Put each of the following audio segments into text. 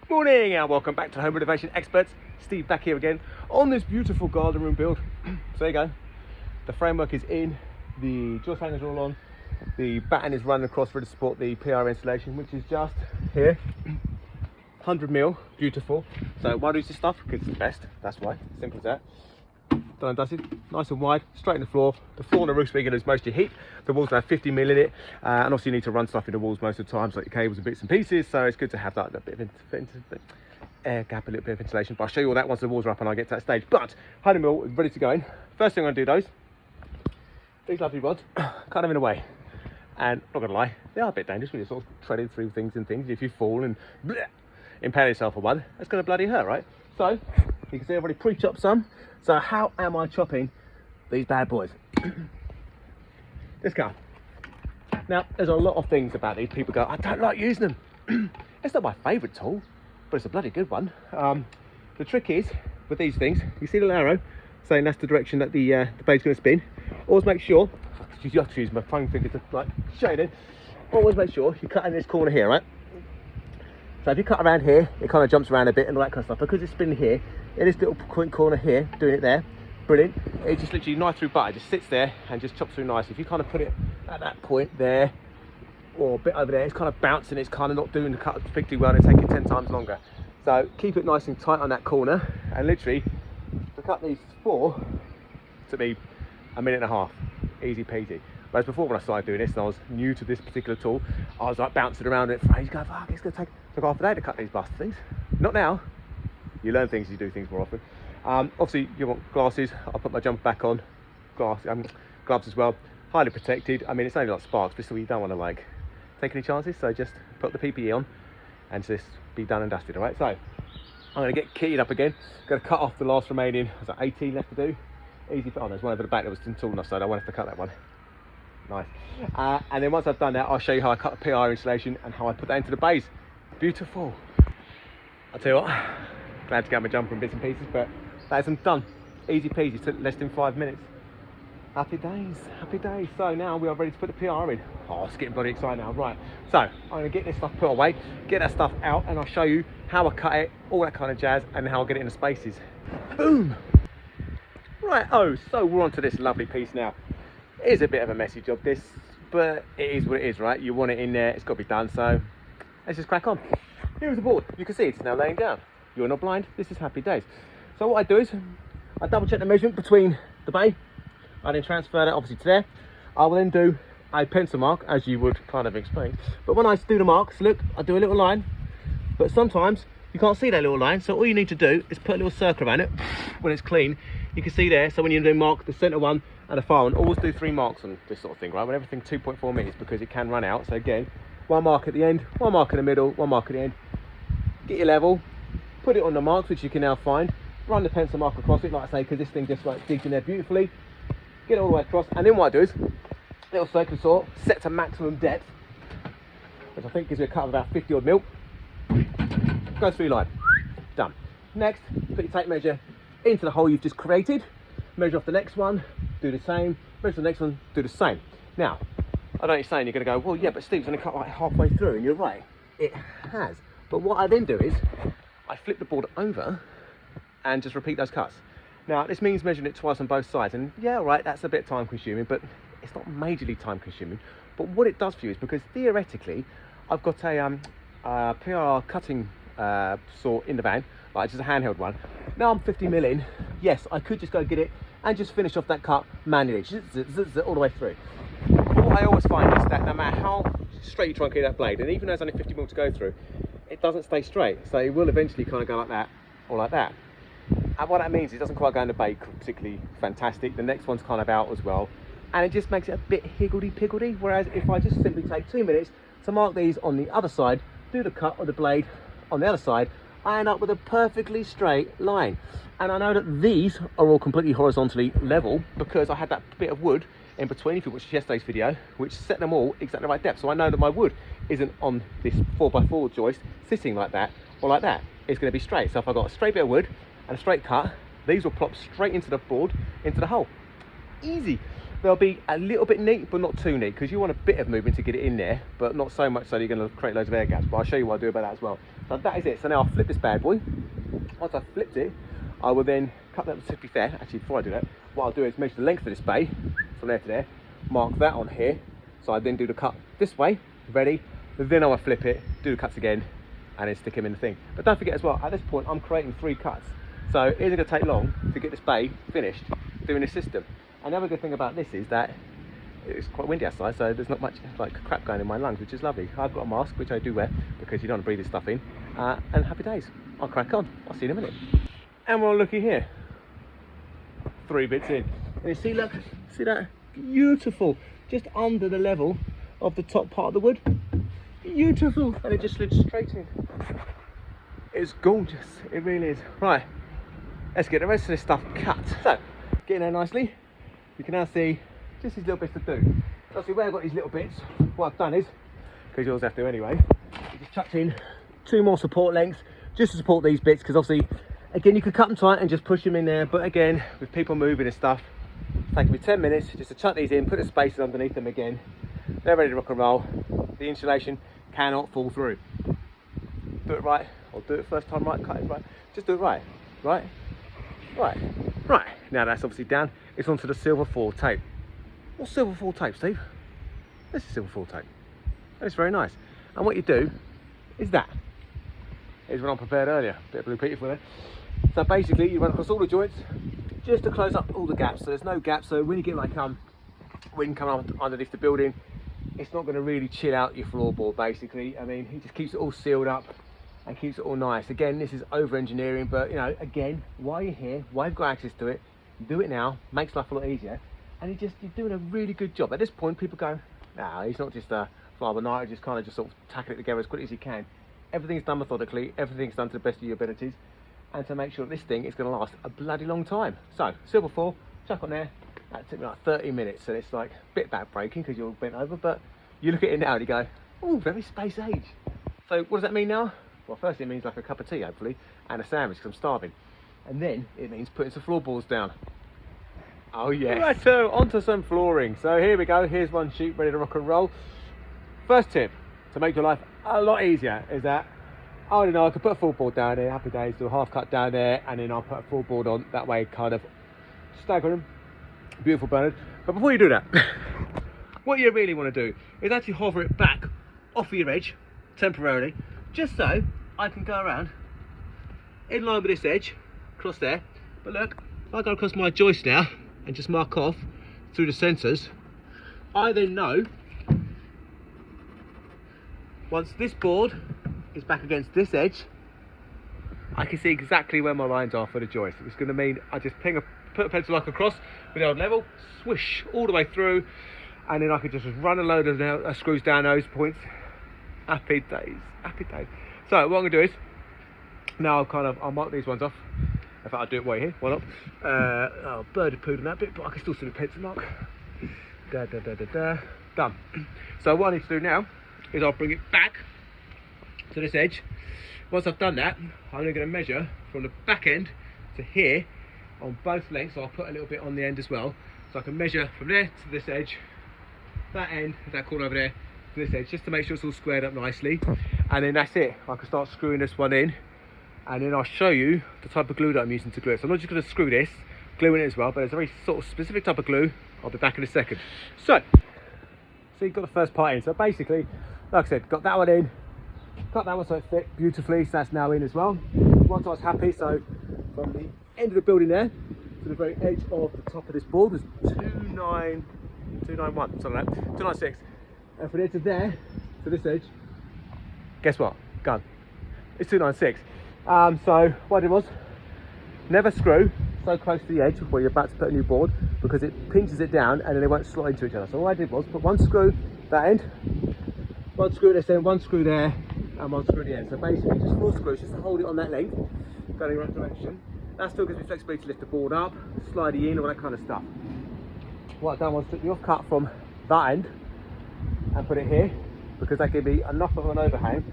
Morning and welcome back to Home Renovation Experts. Steve back here again on this beautiful garden room build. So there you go. The framework is in, the joist hangers are all on, the batten is running across for to support the PIR installation, which is just here. 100mm, beautiful. So why do I use this stuff? Because it's the best, that's why. Simple as that. Done and dusted, nice and wide, straight in the floor. The floor and the roof speaker lose most of your heat. The walls have 50mm in it, and obviously you need to run stuff in the walls most of the time, like your cables and bits and pieces. So it's good to have that bit of air gap, a little bit of ventilation. But I'll show you all that once the walls are up and I get to that stage. But 100mm is ready to go in. First thing I'm going to do, these lovely rods, cut them in a way. And not gonna lie, they are a bit dangerous when you're sort of treading through things and things. If you fall and impale yourself on one, that's gonna bloody hurt, right? So you can see I've already pre-chopped some. So how am I chopping these bad boys? This guy. Now, there's a lot of things about these. People go, I don't like using them. It's not my favourite tool, but it's a bloody good one. The trick is, with these things, you see the little arrow saying that's the direction that the blade's going to spin. Always make sure, you have to use my phone finger to like show you. Always make sure you cut in this corner here, right? So if you cut around here, it kind of jumps around a bit and all that kind of stuff. Because it's spinning here, in this little corner here, doing it there, brilliant. It just literally knife through butter, just sits there and just chops through nice. If you kind of put it at that point there, or a bit over there, it's kind of bouncing, it's kind of not doing the cut particularly well, and take it 10 times longer. So keep it nice and tight on that corner, and literally, to cut these 4, took me a minute and a half, easy peasy. Whereas before, when I started doing this and I was new to this particular tool, I was like bouncing around it for ages, going, fuck, it's going to take half a day to cut these bastard things. Not now. You learn things, you do things more often. Obviously, you want glasses. I'll put my jumper back on. Gloves as well. Highly protected. I mean, it's only like sparks, but still you don't want to like take any chances. So just put the PPE on and just be done and dusted, all right? So I'm going to get kitted up again. Going to cut off the last remaining, there's like 18 left to do. Easy. Oh, there's one over the back that was tall enough, so I won't have to cut that one. Nice. And then once I've done that, I'll show you how I cut the PIR installation and how I put that into the bays. Beautiful. I'll tell you what, glad to get my jumper and bits and pieces, but that isn't done. Easy peasy, took less than 5 minutes. Happy days, happy days. So now we are ready to put the PIR in. Oh, it's getting bloody exciting now. Right, so I'm gonna get this stuff put away, get that stuff out, and I'll show you how I cut it, all that kind of jazz, and how I get it in the spaces. Boom. Right, so we're on to this lovely piece now. It is a bit of a messy job, this, but it is what it is, right? You want it in there, it's got to be done, so let's just crack on. Here's the board. You can see it's now laying down. You're not blind, this is happy days. So what I do is, I double check the measurement between the bay, I then transfer that obviously to there. I will then do a pencil mark, as you would kind of explain. But when I do the marks, look, I do a little line, but sometimes you can't see that little line, so all you need to do is put a little circle around it when it's clean. You can see there, so when you do mark the center one and the far one, always do 3 marks on this sort of thing, right? When everything 2.4 meters, because it can run out. So again, 1 mark at the end, 1 mark in the middle, 1 mark at the end. Get your level, put it on the marks, which you can now find. Run the pencil mark across it, like I say, because this thing just like digs in there beautifully. Get it all the way across, and then what I do is, little circular saw, set to maximum depth, which I think gives you a cut of about 50 odd mil. Go through line, done. Next, put your tape measure into the hole you've just created, measure off the next one, do the same, measure the next one, do the same. Now, I know you're saying, you're going to go, well, yeah, but Steve's only cut like halfway through, and you're right, it has. But what I then do is, I flip the board over and just repeat those cuts. Now, this means measuring it twice on both sides, and yeah, right, that's a bit time consuming, but it's not majorly time consuming. But what it does for you is, because theoretically, I've got a PIR cutting saw in the van, like just a handheld one. Now I'm 50mm in, yes, I could just go get it and just finish off that cut manually, all the way through. But what I always find is that no matter how straight you try and get that blade, and even though there's only 50mm to go through, it doesn't stay straight, so it will eventually kind of go like that, or like that. And what that means is it doesn't quite go in the bake particularly fantastic. The next one's kind of out as well, and it just makes it a bit higgledy-piggledy. Whereas if I just simply take 2 minutes to mark these on the other side, do the cut of the blade on the other side, I end up with a perfectly straight line. And I know that these are all completely horizontally level because I had that bit of wood in between, if you watched yesterday's video, which set them all exactly the right depth. So I know that my wood isn't on this 4x4 joist sitting like that or like that. It's going to be straight. So if I've got a straight bit of wood and a straight cut, these will plop straight into the board, into the hole. Easy. They'll be a little bit neat, but not too neat, because you want a bit of movement to get it in there, but not so much so that you're going to create loads of air gaps. But I'll show you what I do about that as well. So that is it. So now I'll flip this bad boy. Once I've flipped it, I will then cut that. To be fair, actually before I do that, what I'll do is measure the length of this bay from there to there, mark that on here. So I then do the cut this way, ready. Then I will flip it, do the cuts again, and then stick them in the thing. But don't forget as well, at this point I'm creating 3 cuts. So it isn't going to take long to get this bay finished doing this system. Another good thing about this is that it's quite windy outside, so there's not much like crap going in my lungs, which is lovely. I've got a mask, which I do wear because you don't want to breathe this stuff in. And happy days. I'll crack on. I'll see you in a minute. And we're looking here. 3 bits in. And you see, look, see that? Beautiful. Just under the level of the top part of the wood. Beautiful. And it just slid straight in. It's gorgeous. It really is. Right. Let's get the rest of this stuff cut. So, getting there nicely. You can now see just these little bits to do. Obviously, where I've got these little bits, what I've done is, because yours have to anyway, you just chucked in 2 more support lengths just to support these bits, because obviously, again, you could cut them tight and just push them in there, but again, with people moving and stuff, it's taking me 10 minutes just to chuck these in, put the spaces underneath them again. They're ready to rock and roll. The insulation cannot fall through. Do it right, or do it first time right, cut it right. Just do it right, right, right, right. Now that's obviously down. It's onto the silver foil tape. What's silver foil tape, Steve? This is silver foil tape. It's very nice. And what you do is that. Is what I prepared earlier. Bit of blue peter for there. So basically, you run across all the joints just to close up all the gaps. So there's no gaps. So when you get like wind coming up underneath the building, it's not going to really chill out your floorboard. Basically, I mean, it just keeps it all sealed up and keeps it all nice. Again, this is over engineering, but you know, again, while you're here, while you've got access to it, do it now. Makes life a lot easier. And you're doing a really good job. At this point, people go, no, he's not just a fly-by-night, just kind of just sort of tackle it together as quickly as you can. Everything's done methodically, everything's done to the best of your abilities, and to make sure that this thing is going to last a bloody long time. So, silver foil, chuck on there. That took me like 30 minutes, so it's like a bit back-breaking because you're bent over, but you look at it now and you go, oh, very space age. So what does that mean now? Well, firstly, it means like a cup of tea, hopefully, and a sandwich because I'm starving. And then it means putting some floorboards down. Oh yeah. Right, so onto some flooring. So here we go. Here's one sheet ready to rock and roll. First tip to make your life a lot easier is that I don't know, I could put a floorboard down there, happy days, do a half cut down there, and then I'll put a floorboard on. That way, kind of stagger them. Beautiful, Bernard. But before you do that, what you really want to do is actually hover it back off of your edge temporarily, just so I can go around in line with this edge across there. But look, if I go across my joist now and just mark off through the sensors, I then know once this board is back against this edge, I can see exactly where my lines are for the joist. It's going to mean I just put a pencil lock across with the old level, swish all the way through, and then I could just run a load of screws down those points. Happy days, happy days. So what I'm going to do is, now I'll mark these ones off. In fact, I'll do it while you're here, why not? Oh, birdie pooed on that bit, but I can still see the pencil mark. Done. So what I need to do now is I'll bring it back to this edge. Once I've done that, I'm going to measure from the back end to here on both lengths. So I'll put a little bit on the end as well. So I can measure from there to this edge, that end, that corner over there, to this edge, just to make sure it's all squared up nicely. And then that's it. I can start screwing this one in. And then I'll show you the type of glue that I'm using to glue it. So I'm not just going to screw this, glue in it as well, but it's a very sort of specific type of glue. I'll be back in a second. So you've got the first part in. So basically, like I said, got that one in, cut that one so it fit beautifully, so that's now in as well. Once I was happy, so from the end of the building there to the very edge of the top of this board was 291, something like that, 296. And from there to there, to this edge, guess what? Gone. It's 296. So what I did was never screw so close to the edge where you're about to put a new board, because it pinches it down and then they won't slot into each other. So all I did was put one screw that end, one screw this end, one screw there, and one screw at the end. So basically just 4 screws just to hold it on that length, going in the right direction. That still gives me flexibility to lift the board up, slide it in, all that kind of stuff. What I've done was took the offcut from that end and put it here, because that gave me enough of an overhang.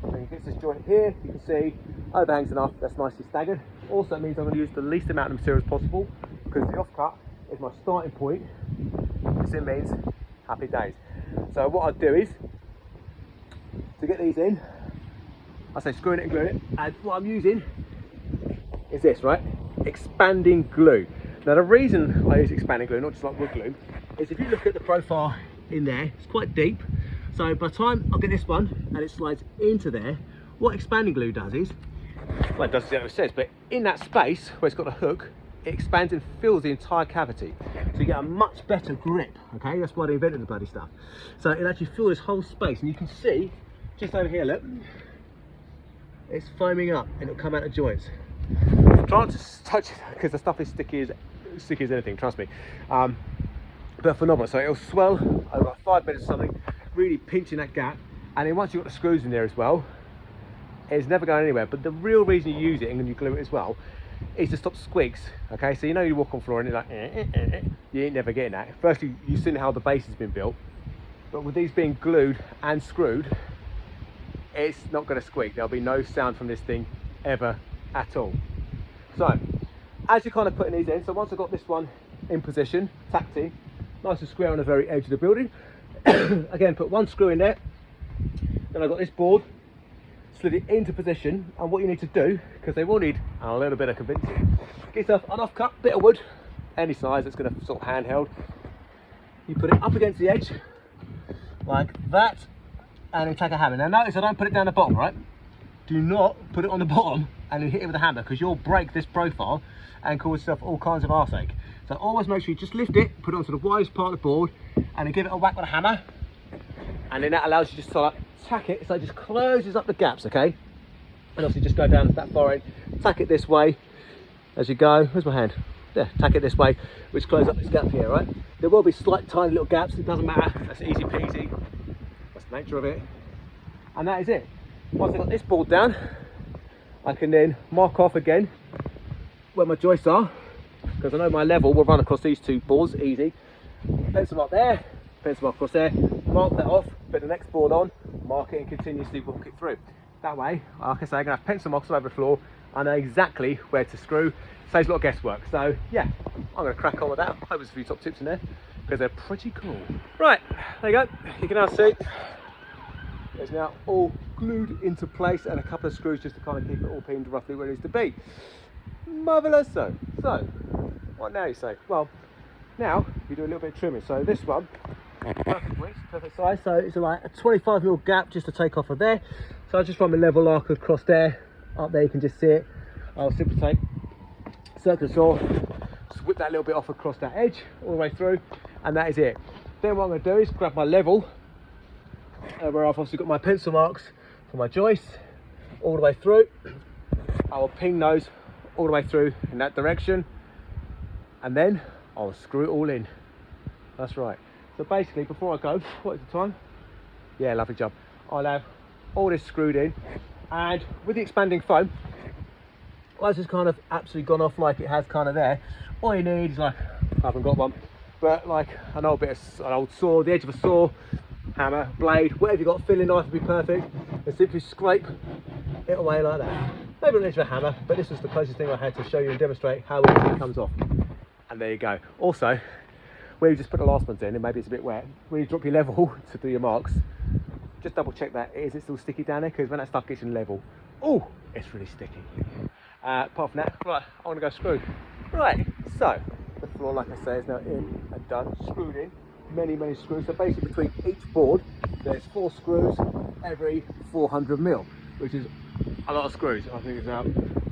And you get this joint here, you can see overhangs enough, that's nicely staggered. Also it means I'm going to use the least amount of material as possible, because the offcut is my starting point this in means happy days. So what I'd do is, to get these in, I say screwing it and gluing it, and what I'm using is this, right? Expanding glue. Now the reason I use expanding glue, not just like wood glue, is if you look at the profile in there, it's quite deep. So by the time I get this one and it slides into there, what expanding glue does is, well, it does exactly what it says, but in that space where it's got a hook, it expands and fills the entire cavity. So you get a much better grip, okay? That's why they invented the bloody stuff. So it actually fills this whole space, and you can see, just over here, look, it's foaming up and it'll come out of joints. Try not to touch it because the stuff is sticky as anything, trust me. But phenomenal. So it'll swell over like 5 minutes or something, really pinching that gap. And then once you've got the screws in there as well, it's never going anywhere. But the real reason you use it and you glue it as well is to stop squeaks. Okay, so you know you walk on floor and you're like, you ain't never getting that. Firstly, you've seen how the base has been built, but with these being glued and screwed, it's not going to squeak. There'll be no sound from this thing ever at all. So as you're kind of putting these in, so once I've got this one in position, tacked in, nice and square on the very edge of the building, again put one screw in there, then I've got this board, slid it into position, and what you need to do, because they will need a little bit of convincing, get yourself an off-cut bit of wood, any size that's going to sort of handheld, you put it up against the edge like that, and then take a hammer. Now notice I don't put it down the bottom, right? Do not put it on the bottom and then hit it with a hammer, because you'll break this profile and cause yourself all kinds of arseache. So always make sure you just lift it, put it onto the widest part of the board, and then give it a whack with a hammer, and then that allows you just to like tack it so it just closes up the gaps, okay? And obviously just go down that far end, tack it this way as you go. Where's my hand? Yeah, tack it this way, which closes up this gap here, right? There will be slight tiny little gaps, it doesn't matter, that's easy peasy, that's the nature of it. And that is it. Once I've got this board down, I can then mark off again where my joists are, because I know my level will run across these two boards, easy. Pencil mark there, pencil mark across there, mark that off, put the next board on, mark it and continuously walk it through. That way, like I say, I'm going to have pencil marks all over the floor. I know exactly where to screw, saves a lot of guesswork. So yeah, I'm going to crack on with that. I hope there's a few top tips in there, because they're pretty cool. Right, there you go, you can now see it's now all glued into place, and a couple of screws just to kind of keep it all pinned roughly where it needs to be. Marvellous. So what now, you say? Well, now we do a little bit of trimming. So this one, perfect width, perfect size, so it's like a 25mm gap just to take off of there. So I just run my level arc across there, up there you can just see it. I'll simply take circular saw, just whip that little bit off across that edge all the way through, and that is it. Then what I'm going to do is grab my level, where I've obviously got my pencil marks for my joists all the way through. I will ping those all the way through in that direction, and then I'll screw it all in. That's right. So basically, before I go, what is the time? Yeah, lovely job. I'll have all this screwed in, and with the expanding foam, once it's kind of absolutely gone off like it has kind of there, all you need is like, I haven't got one, but like an old bit of an old saw, the edge of a saw, hammer, blade, whatever you got, filling knife would be perfect, and simply scrape it away like that. Maybe an edge of a hammer, but this was the closest thing I had to show you and demonstrate how easy it comes off. And there you go. Also, where you just put the last ones in, and maybe it's a bit wet, when you drop your level to do your marks, just double check that, is it still sticky down there? Because when that stuff gets in level, oh, it's really sticky. Apart from that, right, I want to go screw. Right, so the floor, like I say, is now in and done, screwed in, many screws. So basically between each board, there's 4 screws every 400mm, which is a lot of screws. I think it's about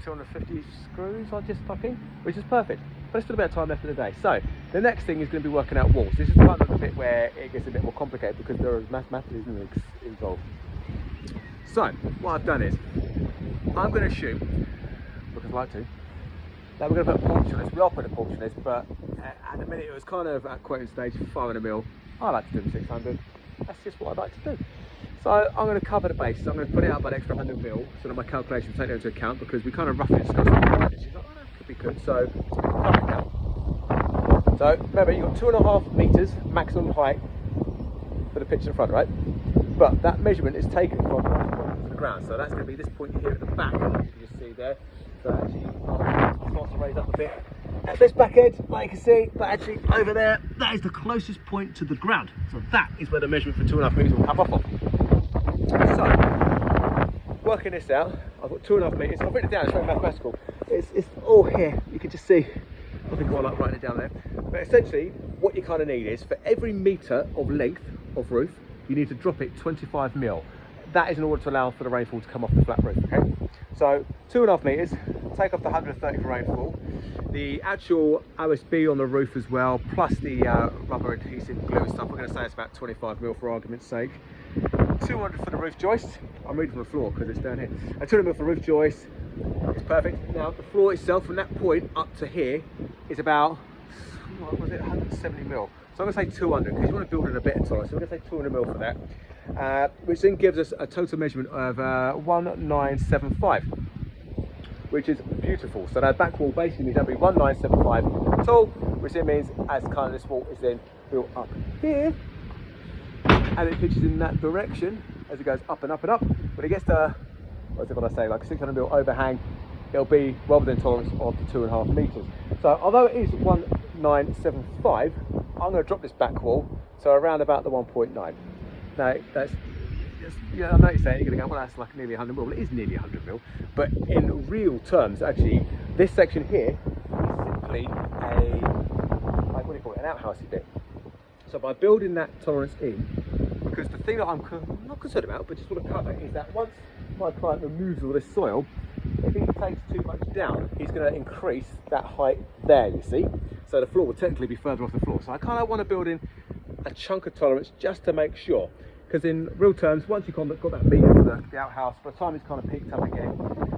250 screws I just stuck in, which is perfect. But there's still a bit of time left in the day. So the next thing is going to be working out walls. This is kind of the bit where it gets a bit more complicated, because there are mathematical involved. So what I've done is, I'm going to assume, because I like to, that we're going to put a porch on this. We are putting a porch on this, but at the minute it was kind of at quoting stage 500mm. I like to do 600. That's just what I like to do. So I'm going to cover the base. So I'm going to put it up by an extra 100mm, so that my calculations take that into account, because we kind of roughly discussed it. She's like, oh, that could be good. So cover it down. So remember, you've got 2.5 meters maximum height for the pitch in front, right? But that measurement is taken from the ground. So that's going to be this point here at the back, you can just see there. So actually, I'll start to raise up a bit at this back edge, like you can see, but actually over there, that is the closest point to the ground. So that is where the measurement for 2.5 metres will come off of. So, working this out, I've got 2.5 metres. I've written it down, it's very mathematical. It's all here, you can just see. I think I like writing it down there. But essentially, what you kind of need is, for every metre of length of roof, you need to drop it 25 mil. That is in order to allow for the rainfall to come off the flat roof, okay? So 2.5 metres, take off the 130 for rainfall, the actual OSB on the roof as well, plus the rubber adhesive glue and stuff. We're going to say it's about 25 mil for argument's sake. 200 for the roof joist. I'm reading from the floor because it's down here. 200 mil for the roof joist. It's perfect. Now the floor itself, from that point up to here, is about, what was it, 170 mil. So I'm going to say 200 because you want to build in a bit of tolerance. So we're going to say 200 mil for that, which then gives us a total measurement of 1975, which is beautiful. So that back wall basically means that'll be 1975 tall, which then means as kind of this wall is then built up here, and it pitches in that direction as it goes up and up and up. When it gets to, what I say, like a 600 mil overhang, it'll be well within tolerance of the 2.5 metres. So although it is 1975, I'm going to drop this back wall so around about the 1.9. Now that's, yeah, I know you're saying, you're going to go, well, that's like nearly 100 mil. Well, it is nearly 100 mil, but in real terms, actually, this section here is simply a, like, what do you call it, an outhousey bit. So by building that tolerance in, because the thing that I'm not concerned about, but just want to cover, is that once my client removes all this soil, if he takes too much down, he's going to increase that height there, you see. So the floor will technically be further off the floor. So I kind of want to build in a chunk of tolerance just to make sure. Because in real terms, once you've got that meter for the outhouse, by the time it's kind of peaked up again,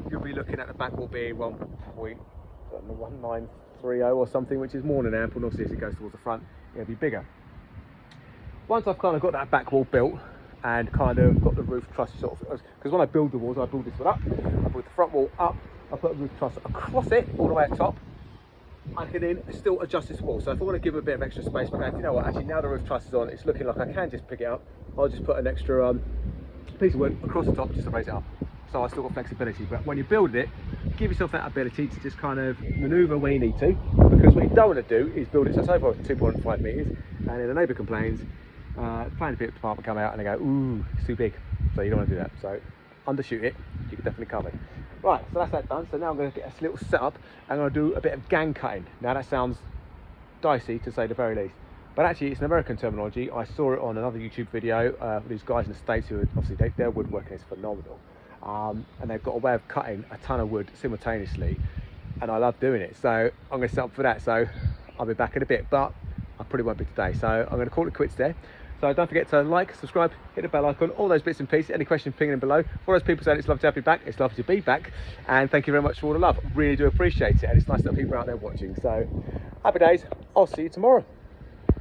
you'll be looking at the back wall being 1.1930 or something, which is more than ample. And obviously as it goes towards the front, it'll be bigger. Once I've kind of got that back wall built and kind of got the roof truss sort of, because when I build the walls, I build this one up, I put the front wall up, I put a roof truss across it all the way at top. I can then still adjust this wall. So if I want to give a bit of extra space, but you know what, actually now the roof truss is on, it's looking like I can just pick it up. I'll just put an extra piece of wood across the top just to raise it up. So I still got flexibility. But when you build it, give yourself that ability to just kind of maneuver when you need to, because what you don't want to do is build it so it's over 2.5 metres, and then the neighbour complains, planning department come out and they go, ooh, it's too big. So you don't want to do that. So undershoot it, you can definitely cover it. Right, so that's that done. So now I'm going to get a little setup and I'm going to do a bit of gang cutting. Now that sounds dicey to say the very least, but actually it's an American terminology. I saw it on another YouTube video for these guys in the States who obviously their woodworking is phenomenal, and they've got a way of cutting a ton of wood simultaneously, and I love doing it. So I'm going to set up for that. So I'll be back in a bit, but I probably won't be today. So I'm going to call it quits there. So don't forget to like, subscribe, hit the bell icon, all those bits and pieces. Any questions, ping them below. For those people saying it's lovely to have you back, it's lovely to be back. And thank you very much for all the love. Really do appreciate it. And it's nice that people are out there watching. So happy days. I'll see you tomorrow.